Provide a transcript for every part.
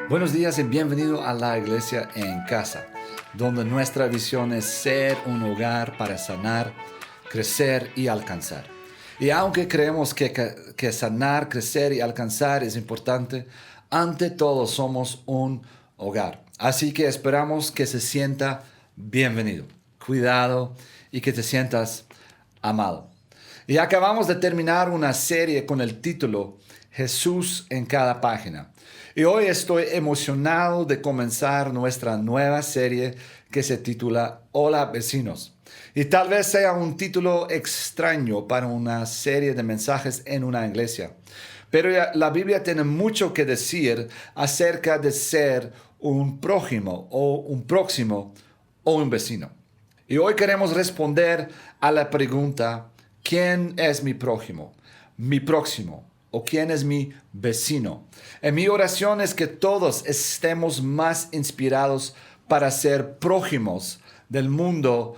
Buenos días y bienvenido a la Iglesia en Casa, donde nuestra visión es ser un hogar para sanar, crecer y alcanzar. Y aunque creemos que sanar, crecer y alcanzar es importante, ante todo somos un hogar. Así que esperamos que se sienta bienvenido, cuidado y que te sientas amado. Y acabamos de terminar una serie con el título Jesús en cada página. Y hoy estoy emocionado de comenzar nuestra nueva serie que se titula Hola Vecinos. Y tal vez sea un título extraño para una serie de mensajes en una iglesia. Pero la Biblia tiene mucho que decir acerca de ser un prójimo o un próximo o un vecino. Y hoy queremos responder a la pregunta, ¿quién es mi prójimo? Mi próximo. ¿O quién es mi vecino? En mi oración es que todos estemos más inspirados para ser prójimos del mundo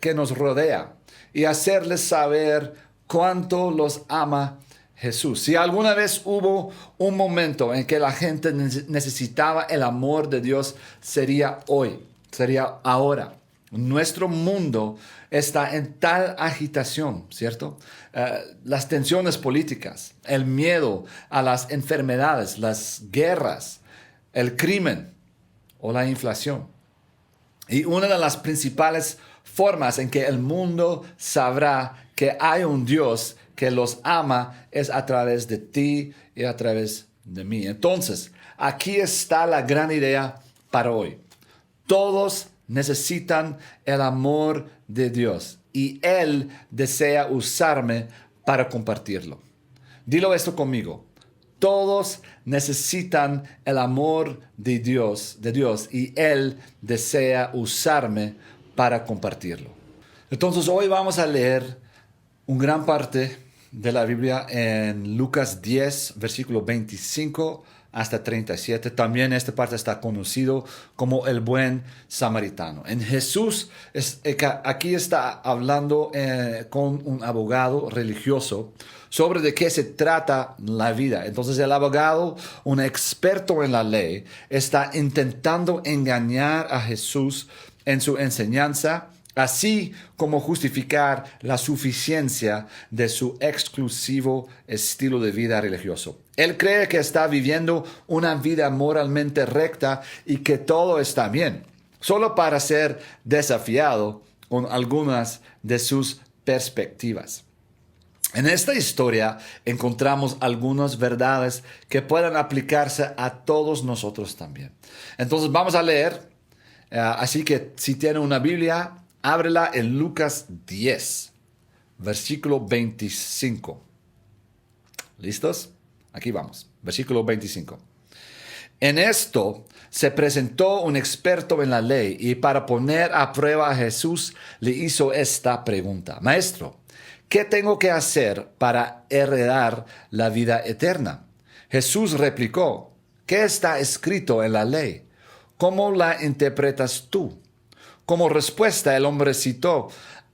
que nos rodea y hacerles saber cuánto los ama Jesús. Si alguna vez hubo un momento en que la gente necesitaba el amor de Dios, sería hoy, sería ahora. Nuestro mundo está en tal agitación, ¿cierto? Las tensiones políticas, el miedo a las enfermedades, las guerras, el crimen o la inflación. Y una de las principales formas en que el mundo sabrá que hay un Dios que los ama es a través de ti y a través de mí. Entonces, aquí está la gran idea para hoy. Todos necesitan el amor de Dios y Él desea usarme para compartirlo. Dilo esto conmigo. Todos necesitan el amor de Dios y Él desea usarme para compartirlo. Entonces hoy vamos a leer una gran parte de la Biblia en Lucas 10, versículo 25 hasta 37. También esta parte está conocido como el buen samaritano. En Jesús, aquí está hablando con un abogado religioso sobre de qué se trata la vida. Entonces el abogado, un experto en la ley, está intentando engañar a Jesús en su enseñanza, así como justificar la suficiencia de su exclusivo estilo de vida religioso. Él cree que está viviendo una vida moralmente recta y que todo está bien, solo para ser desafiado con algunas de sus perspectivas. En esta historia encontramos algunas verdades que pueden aplicarse a todos nosotros también. Entonces vamos a leer, así que si tiene una Biblia, ábrela en Lucas 10, versículo 25. ¿Listos? Aquí vamos, versículo 25. En esto se presentó un experto en la ley y para poner a prueba a Jesús le hizo esta pregunta. Maestro, ¿qué tengo que hacer para heredar la vida eterna? Jesús replicó, ¿qué está escrito en la ley? ¿Cómo la interpretas tú? Como respuesta, el hombre citó,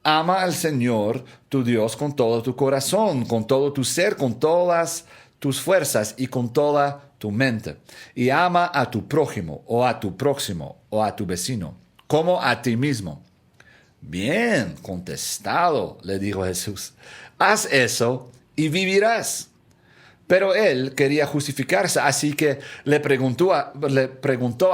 ama al Señor tu Dios con todo tu corazón, con todo tu ser, con todas tus fuerzas y con toda tu mente. Y ama a tu prójimo, o a tu próximo, o a tu vecino, como a ti mismo. Bien contestado, le dijo Jesús. Haz eso y vivirás. Pero él quería justificarse, así que le preguntó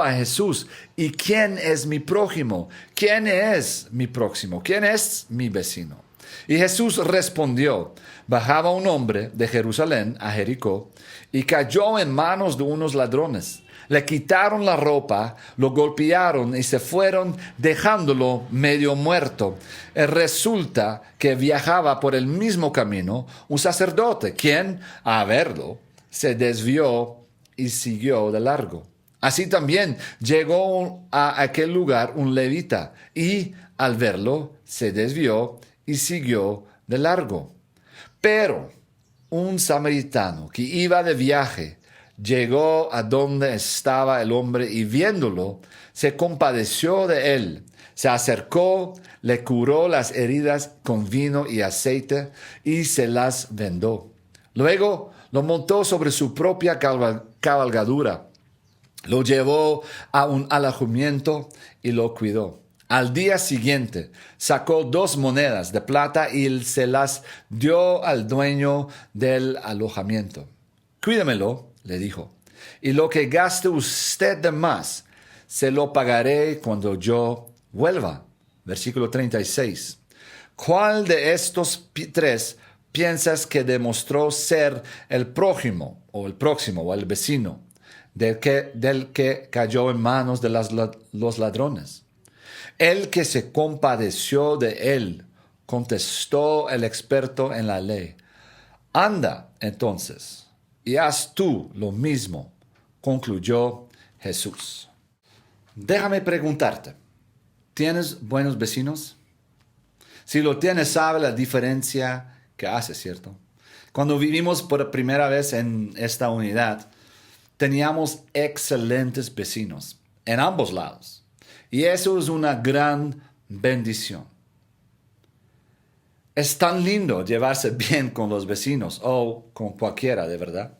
a Jesús, ¿y quién es mi prójimo? ¿Quién es mi próximo? ¿Quién es mi vecino? Y Jesús respondió, bajaba un hombre de Jerusalén a Jericó y cayó en manos de unos ladrones. Le quitaron la ropa, lo golpearon y se fueron dejándolo medio muerto. Resulta que viajaba por el mismo camino un sacerdote, quien, a verlo, se desvió y siguió de largo. Así también llegó a aquel lugar un levita y, al verlo, se desvió y siguió de largo. Pero un samaritano que iba de viaje llegó a donde estaba el hombre y viéndolo, se compadeció de él. Se acercó, le curó las heridas con vino y aceite y se las vendó. Luego lo montó sobre su propia cabalgadura Lo llevó a un alojamiento y lo cuidó. Al día siguiente sacó 2 monedas de plata y se las dio al dueño del alojamiento. Cuídemelo, le dijo, y lo que gaste usted de más, se lo pagaré cuando yo vuelva. Versículo 36. ¿Cuál de estos 3 piensas que demostró ser el prójimo o el vecino del que cayó en manos de los ladrones? El que se compadeció de él, contestó el experto en la ley. Anda, entonces, y haz tú lo mismo, concluyó Jesús. Déjame preguntarte, ¿tienes buenos vecinos? Si lo tienes, sabe la diferencia que hace, ¿cierto? Cuando vivimos por primera vez en esta unidad, teníamos excelentes vecinos en ambos lados. Y eso es una gran bendición. Es tan lindo llevarse bien con los vecinos o con cualquiera, de verdad.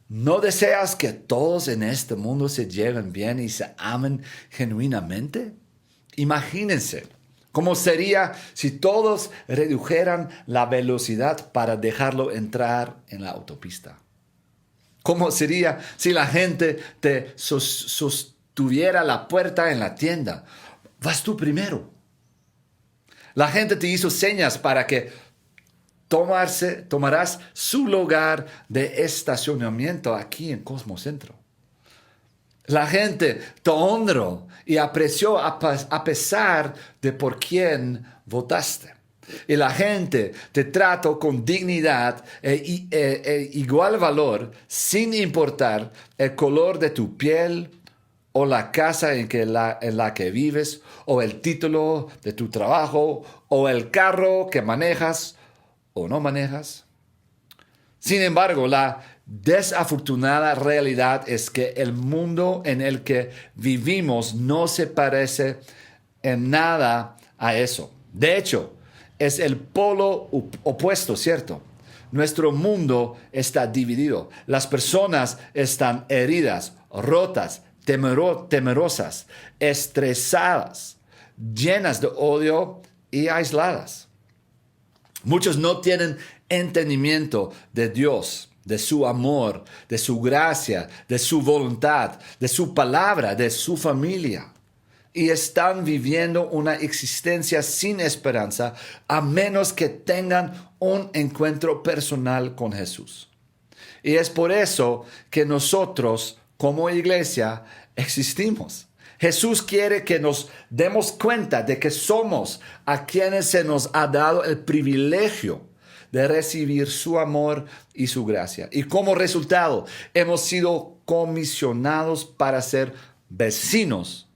¿No deseas que todos en este mundo se lleven bien y se amen genuinamente? Imagínense cómo sería si todos redujeran la velocidad para dejarlo entrar en la autopista. ¿Cómo sería si la gente te sostuviera la puerta en la tienda? Vas tú primero. La gente te hizo señas para que tomarás su lugar de estacionamiento aquí en Cosmocentro. La gente te honró y apreció a pesar de por quién votaste. Y la gente te trató con dignidad e igual valor, sin importar el color de tu piel o la casa en la que vives, o el título de tu trabajo, o el carro que manejas o no manejas. Sin embargo, la desafortunada realidad es que el mundo en el que vivimos no se parece en nada a eso. De hecho, es el polo opuesto, ¿cierto? Nuestro mundo está dividido. Las personas están heridas, rotas, temerosas, estresadas, llenas de odio y aisladas. Muchos no tienen entendimiento de Dios, de su amor, de su gracia, de su voluntad, de su palabra, de su familia. Y están viviendo una existencia sin esperanza a menos que tengan un encuentro personal con Jesús. Y es por eso que nosotros, como iglesia, existimos. Jesús quiere que nos demos cuenta de que somos a quienes se nos ha dado el privilegio de recibir su amor y su gracia. Y como resultado, hemos sido comisionados para ser vecinos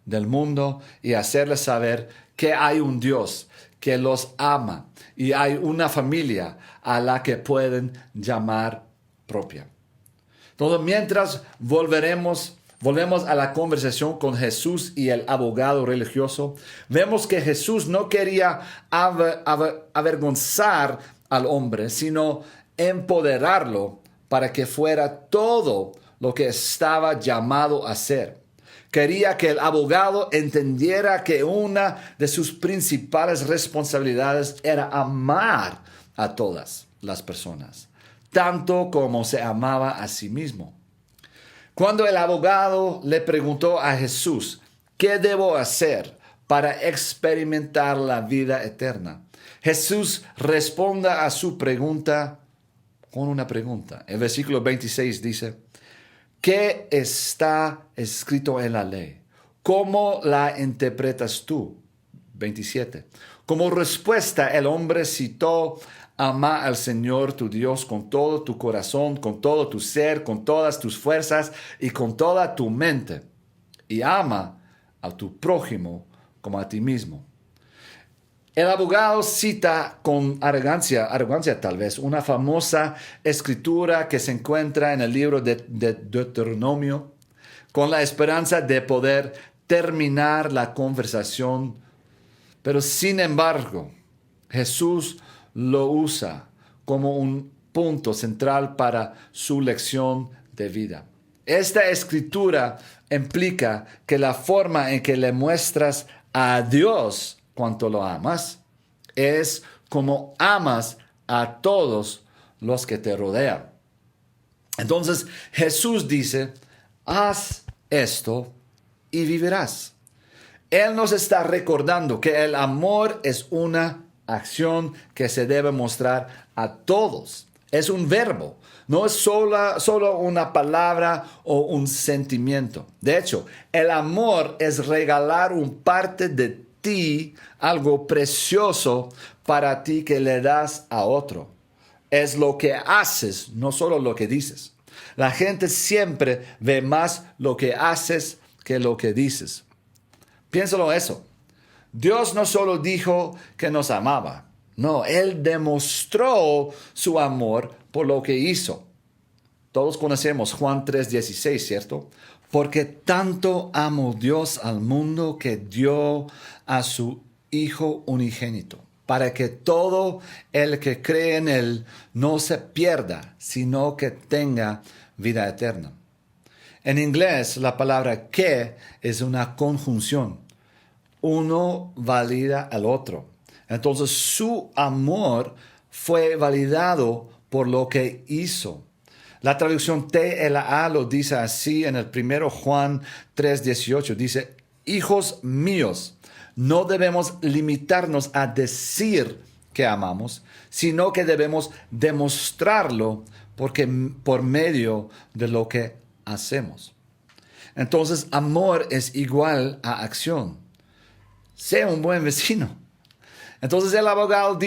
del mundo y hacerles saber que hay un Dios que los ama y hay una familia a la que pueden llamar propia. Entonces, mientras volvemos a la conversación con Jesús y el abogado religioso, vemos que Jesús no quería avergonzar al hombre, sino empoderarlo para que fuera todo lo que estaba llamado a ser. Quería que el abogado entendiera que una de sus principales responsabilidades era amar a todas las personas, tanto como se amaba a sí mismo. Cuando el abogado le preguntó a Jesús, ¿qué debo hacer para experimentar la vida eterna? Jesús responde a su pregunta con una pregunta. El versículo 26 dice, ¿qué está escrito en la ley? ¿Cómo la interpretas tú? 27. Como respuesta, el hombre citó: ama al Señor tu Dios con todo tu corazón, con todo tu ser, con todas tus fuerzas y con toda tu mente. Y ama a tu prójimo como a ti mismo. El abogado cita con arrogancia tal vez, una famosa escritura que se encuentra en el libro de Deuteronomio, con la esperanza de poder terminar la conversación. Pero sin embargo, Jesús lo usa como un punto central para su lección de vida. Esta escritura implica que la forma en que le muestras a Dios cuánto lo amas es como amas a todos los que te rodean. Entonces Jesús dice, haz esto y vivirás. Él nos está recordando que el amor es una acción que se debe mostrar a todos. Es un verbo, no es solo una palabra o un sentimiento. De hecho, el amor es regalar un parte de ti, algo precioso para ti que le das a otro. Es lo que haces, no solo lo que dices. La gente siempre ve más lo que haces que lo que dices. Piénsalo eso. Dios no solo dijo que nos amaba. No, Él demostró su amor por lo que hizo. Todos conocemos Juan 3:16, ¿cierto? Porque tanto amó Dios al mundo que dio a su Hijo unigénito, para que todo el que cree en Él no se pierda, sino que tenga vida eterna. En inglés, la palabra que es una conjunción. Uno valida al otro. Entonces, su amor fue validado por lo que hizo. La traducción TLA lo dice así en el 1 Juan 3:18. Dice, hijos míos, no debemos limitarnos a decir que amamos, sino que debemos demostrarlo por medio de lo que hacemos. Entonces, amor es igual a acción. Sea un buen vecino. Entonces el abogado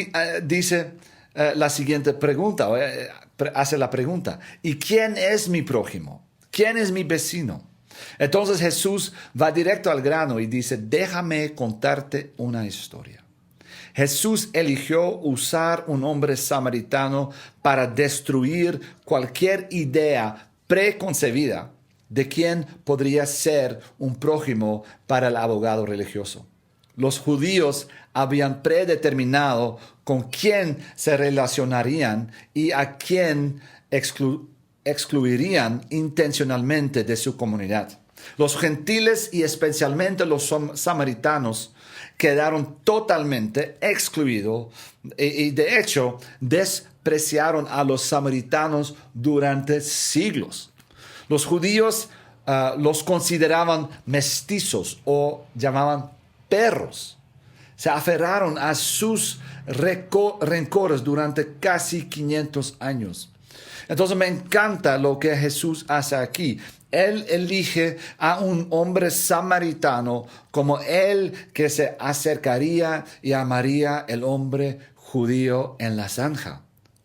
dice la siguiente pregunta, hace la pregunta, ¿y quién es mi prójimo? ¿Quién es mi vecino? Entonces Jesús va directo al grano y dice, déjame contarte una historia. Jesús eligió usar un hombre samaritano para destruir cualquier idea preconcebida de quién podría ser un prójimo para el abogado religioso. Los judíos habían predeterminado con quién se relacionarían y a quién excluirían intencionalmente de su comunidad. Los gentiles y especialmente los samaritanos quedaron totalmente excluidos y de hecho despreciaron a los samaritanos durante siglos. Los judíos los consideraban mestizos o llamaban perros. Se aferraron a sus rencores durante casi 500 años. Entonces me encanta lo que Jesús hace aquí. Él elige a un hombre samaritano como el que se acercaría y amaría el hombre judío en la zanja.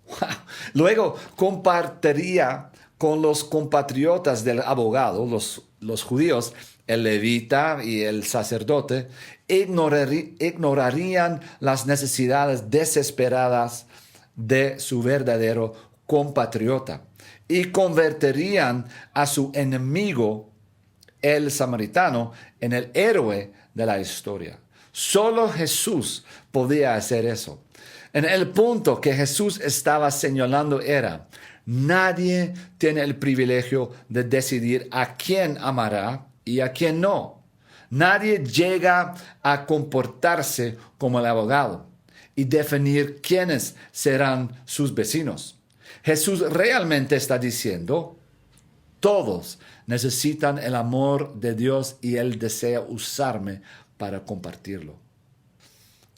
Wow. Luego compartiría con los compatriotas del abogado, los judíos, el levita y el sacerdote, ignorarían las necesidades desesperadas de su verdadero compatriota y convertirían a su enemigo, el samaritano, en el héroe de la historia. Solo Jesús podía hacer eso. En el punto que Jesús estaba señalando era, nadie tiene el privilegio de decidir a quién amará y a quién no. Nadie llega a comportarse como el abogado y definir quiénes serán sus vecinos. Jesús realmente está diciendo, todos necesitan el amor de Dios y Él desea usarme para compartirlo.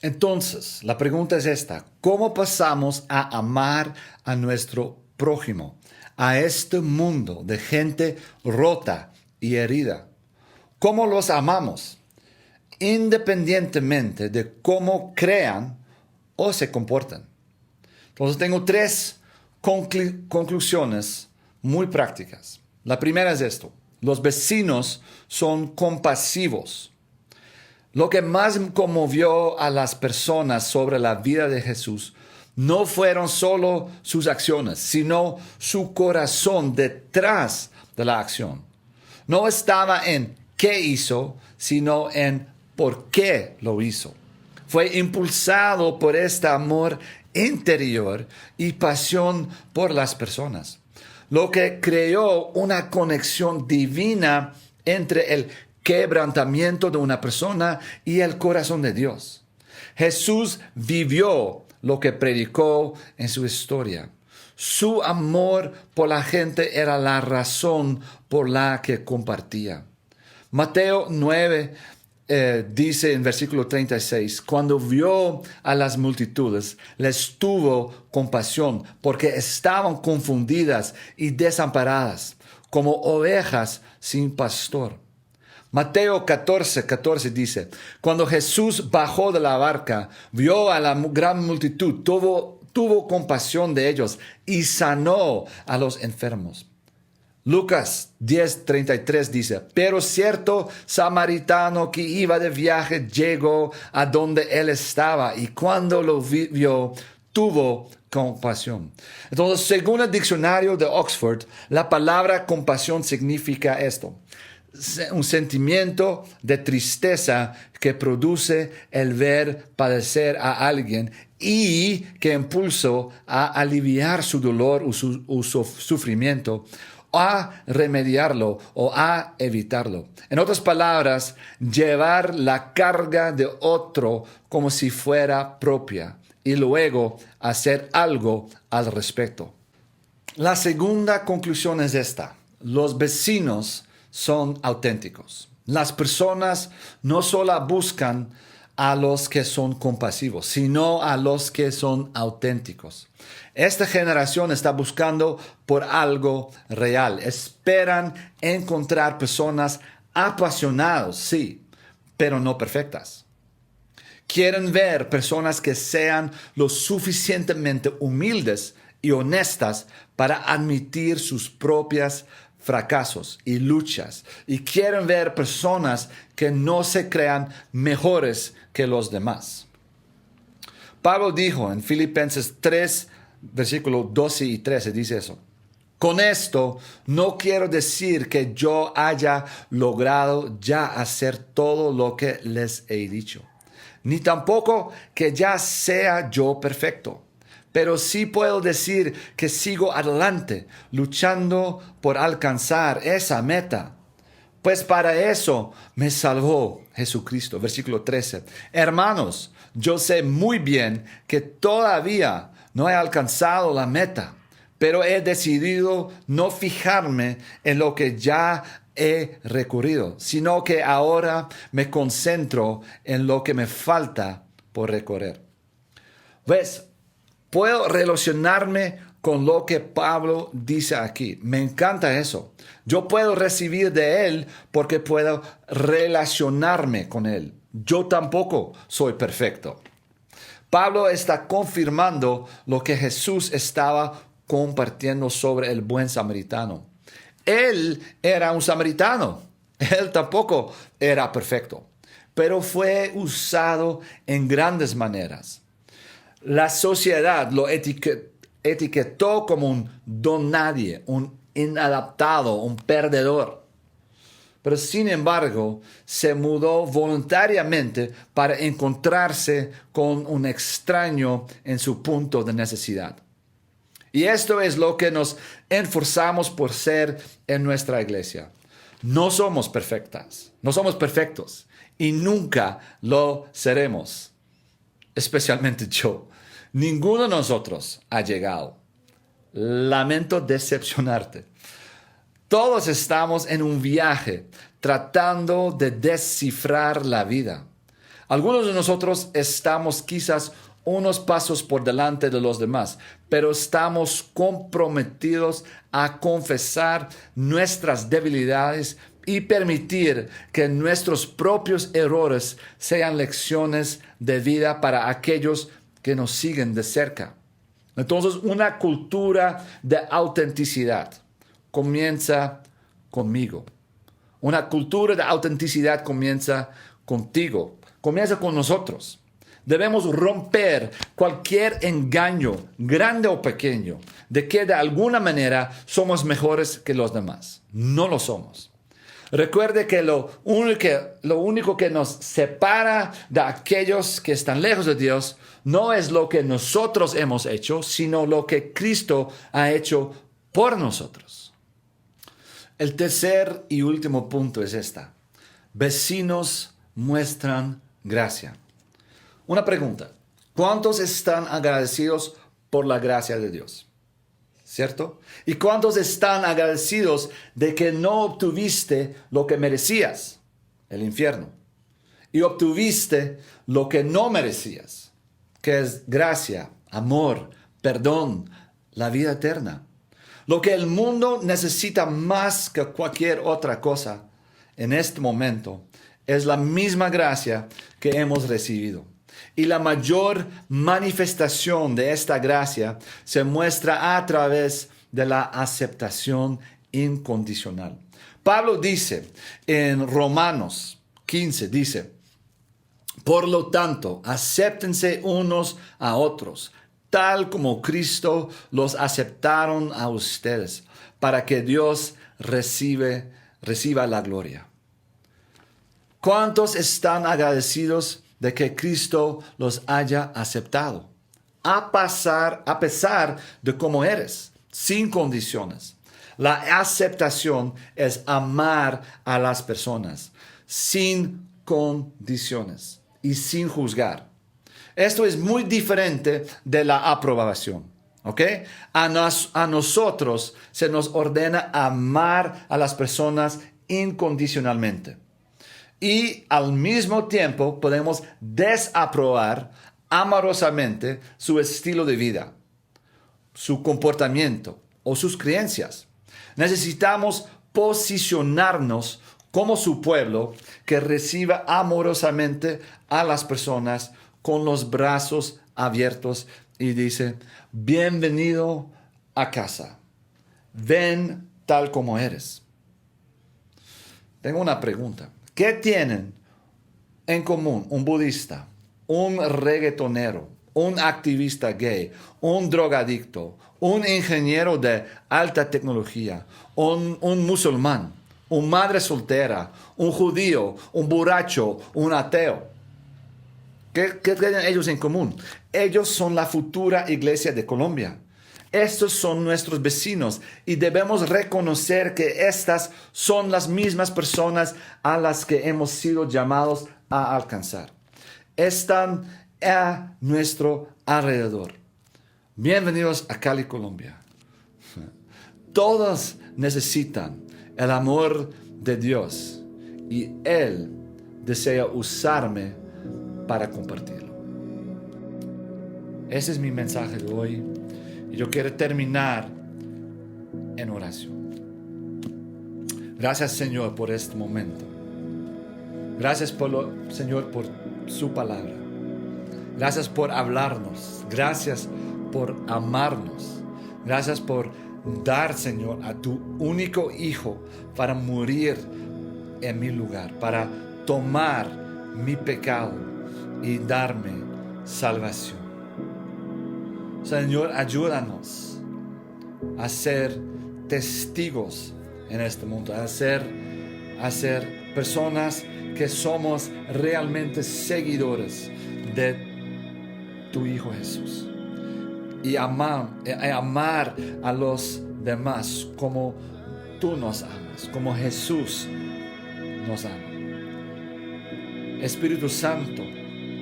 Entonces, la pregunta es esta, ¿cómo pasamos a amar a nuestro prójimo, a este mundo de gente rota y herida? ¿Cómo los amamos? Independientemente de cómo crean o se comportan. Entonces tengo 3 conclusiones muy prácticas. La primera es esto. Los vecinos son compasivos. Lo que más conmovió a las personas sobre la vida de Jesús no fueron solo sus acciones, sino su corazón detrás de la acción. No estaba en qué hizo, sino en por qué lo hizo. Fue impulsado por este amor interior y pasión por las personas. lo que creó una conexión divina entre el quebrantamiento de una persona y el corazón de Dios. Jesús vivió lo que predicó en su historia. Su amor por la gente era la razón por la que compartía. Mateo 9 dice en versículo 36, cuando vio a las multitudes, les tuvo compasión porque estaban confundidas y desamparadas, como ovejas sin pastor. Mateo 14 dice, cuando Jesús bajó de la barca, vio a la gran multitud, tuvo compasión de ellos y sanó a los enfermos. Lucas 10:33 dice, pero cierto samaritano que iba de viaje llegó a donde él estaba y cuando lo vio, tuvo compasión. Entonces, según el diccionario de Oxford, la palabra compasión significa esto: un sentimiento de tristeza que produce el ver padecer a alguien y que impulsa a aliviar su dolor o su sufrimiento, a remediarlo o a evitarlo. En otras palabras, llevar la carga de otro como si fuera propia y luego hacer algo al respecto. La segunda conclusión es esta: los vecinos son auténticos. Las personas no solo buscan a los que son compasivos, sino a los que son auténticos. Esta generación está buscando por algo real. Esperan encontrar personas apasionadas, sí, pero no perfectas. Quieren ver personas que sean lo suficientemente humildes y honestas para admitir sus propias fracasos y luchas, y quieren ver personas que no se crean mejores que los demás. Pablo dijo en Filipenses 3, versículos 12 y 13, dice eso: con esto no quiero decir que yo haya logrado ya hacer todo lo que les he dicho, ni tampoco que ya sea yo perfecto. Pero sí puedo decir que sigo adelante, luchando por alcanzar esa meta. Pues para eso me salvó Jesucristo. Versículo 13. Hermanos, yo sé muy bien que todavía no he alcanzado la meta, pero he decidido no fijarme en lo que ya he recorrido, sino que ahora me concentro en lo que me falta por recorrer. ¿Ves? Puedo relacionarme con lo que Pablo dice aquí. Me encanta eso. Yo puedo recibir de él porque puedo relacionarme con él. Yo tampoco soy perfecto. Pablo está confirmando lo que Jesús estaba compartiendo sobre el buen samaritano. Él era un samaritano. Él tampoco era perfecto, pero fue usado en grandes maneras. La sociedad lo etiquetó como un don nadie, un inadaptado, un perdedor. Pero sin embargo, se mudó voluntariamente para encontrarse con un extraño en su punto de necesidad. Y esto es lo que nos esforzamos por ser en nuestra iglesia. No somos perfectas, no somos perfectos y nunca lo seremos, especialmente yo. Ninguno de nosotros ha llegado. Lamento decepcionarte. Todos estamos en un viaje tratando de descifrar la vida. Algunos de nosotros estamos quizás unos pasos por delante de los demás, pero estamos comprometidos a confesar nuestras debilidades y permitir que nuestros propios errores sean lecciones de vida para aquellos que nos siguen de cerca. Entonces, una cultura de autenticidad comienza conmigo. Una cultura de autenticidad comienza contigo, comienza con nosotros. Debemos romper cualquier engaño, grande o pequeño, de que de alguna manera somos mejores que los demás. No lo somos. Recuerde que lo único que nos separa de aquellos que están lejos de Dios no es lo que nosotros hemos hecho, sino lo que Cristo ha hecho por nosotros. El tercer y último punto es esta. Vecinos muestran gracia. Una pregunta. ¿Cuántos están agradecidos por la gracia de Dios? ¿Cierto? ¿Y cuántos están agradecidos de que no obtuviste lo que merecías? El infierno. Y obtuviste lo que no merecías, que es gracia, amor, perdón, la vida eterna. Lo que el mundo necesita más que cualquier otra cosa en este momento es la misma gracia que hemos recibido. Y la mayor manifestación de esta gracia se muestra a través de la aceptación incondicional. Pablo dice en Romanos 15, dice, por lo tanto, acéptense unos a otros, tal como Cristo los aceptaron a ustedes, para que Dios reciba la gloria. ¿Cuántos están agradecidos de que Cristo los haya aceptado? A pesar de cómo eres, sin condiciones. La aceptación es amar a las personas, sin condiciones y sin juzgar. Esto es muy diferente de la aprobación. ¿Ok? A nosotros se nos ordena amar a las personas incondicionalmente. Y al mismo tiempo podemos desaprobar amorosamente su estilo de vida, su comportamiento o sus creencias. Necesitamos posicionarnos como su pueblo que reciba amorosamente a las personas con los brazos abiertos y dice, bienvenido a casa, ven tal como eres. Tengo una pregunta. ¿Qué tienen en común un budista, un reggaetonero, un activista gay, un drogadicto, un ingeniero de alta tecnología, un musulmán, una madre soltera, un judío, un borracho, un ateo? ¿Qué tienen ellos en común? Ellos son la futura iglesia de Colombia. Estos son nuestros vecinos y debemos reconocer que estas son las mismas personas a las que hemos sido llamados a alcanzar. Están a nuestro alrededor. Bienvenidos a Cali, Colombia. Todos necesitan el amor de Dios y Él desea usarme para compartirlo. Ese es mi mensaje de hoy. Y yo quiero terminar en oración. Gracias, Señor, por este momento. Gracias, Señor, por su palabra. Gracias por hablarnos. Gracias por amarnos. Gracias por dar, Señor, a tu único Hijo para morir en mi lugar, para tomar mi pecado y darme salvación. Señor, ayúdanos a ser testigos en este mundo, a ser personas que somos realmente seguidores de tu Hijo Jesús. Y amar a los demás como tú nos amas, como Jesús nos ama. Espíritu Santo,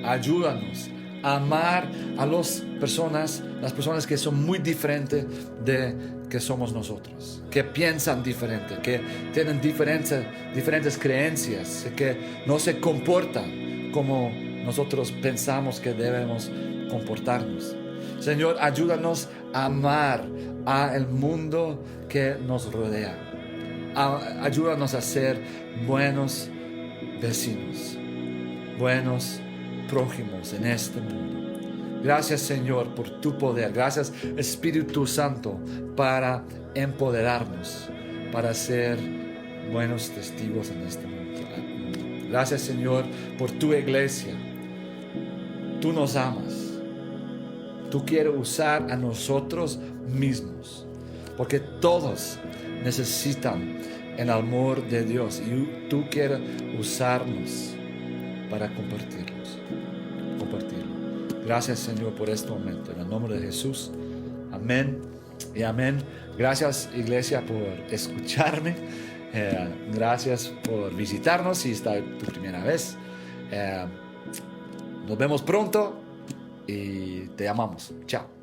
ayúdanos a amar a las personas que son muy diferentes de que somos nosotros, que piensan diferente, que tienen diferentes creencias, que no se comportan como nosotros pensamos que debemos comportarnos. Señor, ayúdanos a amar al mundo que nos rodea. Ayúdanos a ser buenos vecinos, buenos prójimos en este mundo. Gracias, Señor, por tu poder. Gracias, Espíritu Santo, para empoderarnos, para ser buenos testigos en este mundo. Gracias, Señor, por tu iglesia. Tú nos amas. Tú quieres usar a nosotros mismos, porque todos necesitan el amor de Dios y tú quieres usarnos para compartirlo. Gracias, Señor, por este momento. En el nombre de Jesús. Amén Y amén. Gracias, iglesia, por escucharme. Gracias por visitarnos si esta es tu primera vez. Nos vemos pronto y te amamos. Chao.